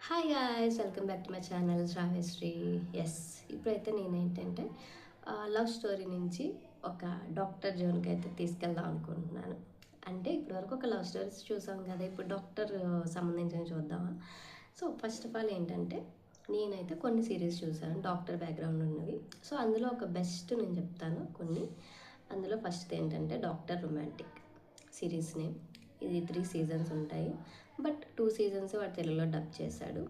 Hi guys, welcome back to my channel Shravyasri. Yes, ఇప్పుడైతే నేనేంటంటే love story నుంచి ఒక డాక్టర్ జోన్కి అయితే తీసుకెళ్దాం అనుకుంటున్నాను. అంటే ఇప్పటివరకు ఒక లవ్ స్టోరీస్ చూసాం కదా, ఇప్పుడు డాక్టర్ సంబంధించినవి చూద్దామా. సో ఫస్ట్ ఆఫ్ ఆల్ ఏంటంటే నేనైతే కొన్ని సిరీస్ చూసాను డాక్టర్ బ్యాక్గ్రౌండ్ ఉన్నవి. సో అందులో ఒక బెస్ట్ నేను చెప్తాను కొన్ని. అందులో ఫస్ట్ ఏంటంటే డాక్టర్ రొమాంటిక్ సిరీస్ నేమ్. ఇది 3 సీజన్స్ ఉంటాయి, బట్ 2 సీజన్స్ వాడు తెలుగులో డబ్ చేశాడు.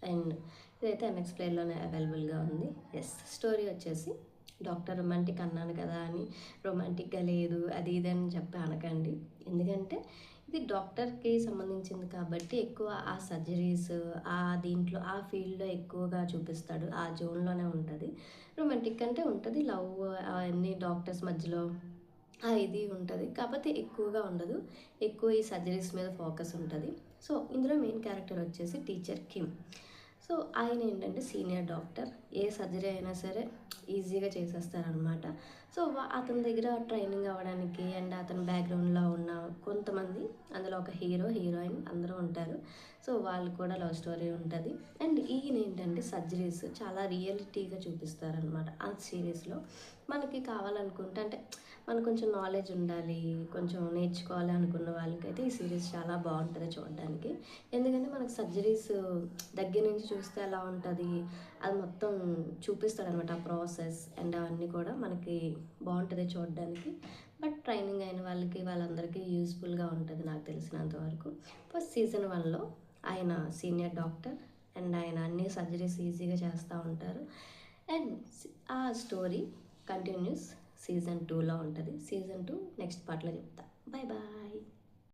అండ్ ఇదైతే ఎంఎక్స్ ప్లేయర్లోనే అవైలబుల్గా ఉంది. ఎస్, స్టోరీ వచ్చేసి డాక్టర్ రొమాంటిక్ అన్నాను కదా అని రొమాంటిక్గా లేదు అది ఇది అని చెప్పి అనకండి. ఎందుకంటే ఇది డాక్టర్కి సంబంధించింది కాబట్టి ఎక్కువ ఆ సర్జరీస్ ఆ దీంట్లో ఆ ఫీల్డ్లో ఎక్కువగా చూపిస్తాడు, ఆ జోన్లోనే ఉంటుంది. రొమాంటిక్ అంటే ఉంటుంది లవ్ అవన్నీ డాక్టర్స్ మధ్యలో ఇది ఉంటుంది, కాకపోతే ఎక్కువగా ఉండదు. ఎక్కువ ఈ సర్జరీస్ మీద ఫోకస్ ఉంటుంది. సో ఇందులో మెయిన్ క్యారెక్టర్ వచ్చేసి టీచర్ కిమ్. సో ఆయన ఏంటంటే సీనియర్ డాక్టర్, ఏ సర్జరీ అయినా సరే ఈజీగా చేసేస్తారనమాట. సో అతని దగ్గర ట్రైనింగ్ అవ్వడానికి అండ్ అతని బ్యాక్గ్రౌండ్లో ఉన్న కొంతమంది, అందులో ఒక హీరో హీరోయిన్ అందరూ ఉంటారు. సో వాళ్ళు కూడా లవ్ స్టోరీ ఉంటుంది. అండ్ ఈయన ఏంటంటే సర్జరీస్ చాలా రియాలిటీగా చూపిస్తారనమాట ఆ సిరీస్లో. మనకి కావాలనుకుంటే అంటే మనకు కొంచెం నాలెడ్జ్ ఉండాలి, కొంచెం నేర్చుకోవాలి అనుకున్న వాళ్ళకైతే ఈ సిరీస్ చాలా బాగుంటుంది చూడడానికి. ఎందుకంటే మనకు సర్జరీస్ దగ్గర నుంచి చూస్తే ఎలా ఉంటుంది అది మొత్తం చూపిస్తాడనమాట, ఆ ప్రాసెస్ అండ్ అవన్నీ కూడా మనకి బాగుంటుంది చూడడానికి. బట్ ట్రైనింగ్ అయిన వాళ్ళకి వాళ్ళందరికీ యూస్ఫుల్గా ఉంటుంది నాకు తెలిసినంత వరకు. ఫస్ట్ సీజన్ 1లో ఆయన సీనియర్ డాక్టర్ అండ్ ఆయన అన్ని సర్జరీస్ ఈజీగా చేస్తూ ఉంటారు. అండ్ ఆ స్టోరీ కంటిన్యూస్ సీజన్ 2లో ఉంటుంది. సీజన్ 2 నెక్స్ట్ పార్ట్లో చెప్తా. Bye bye.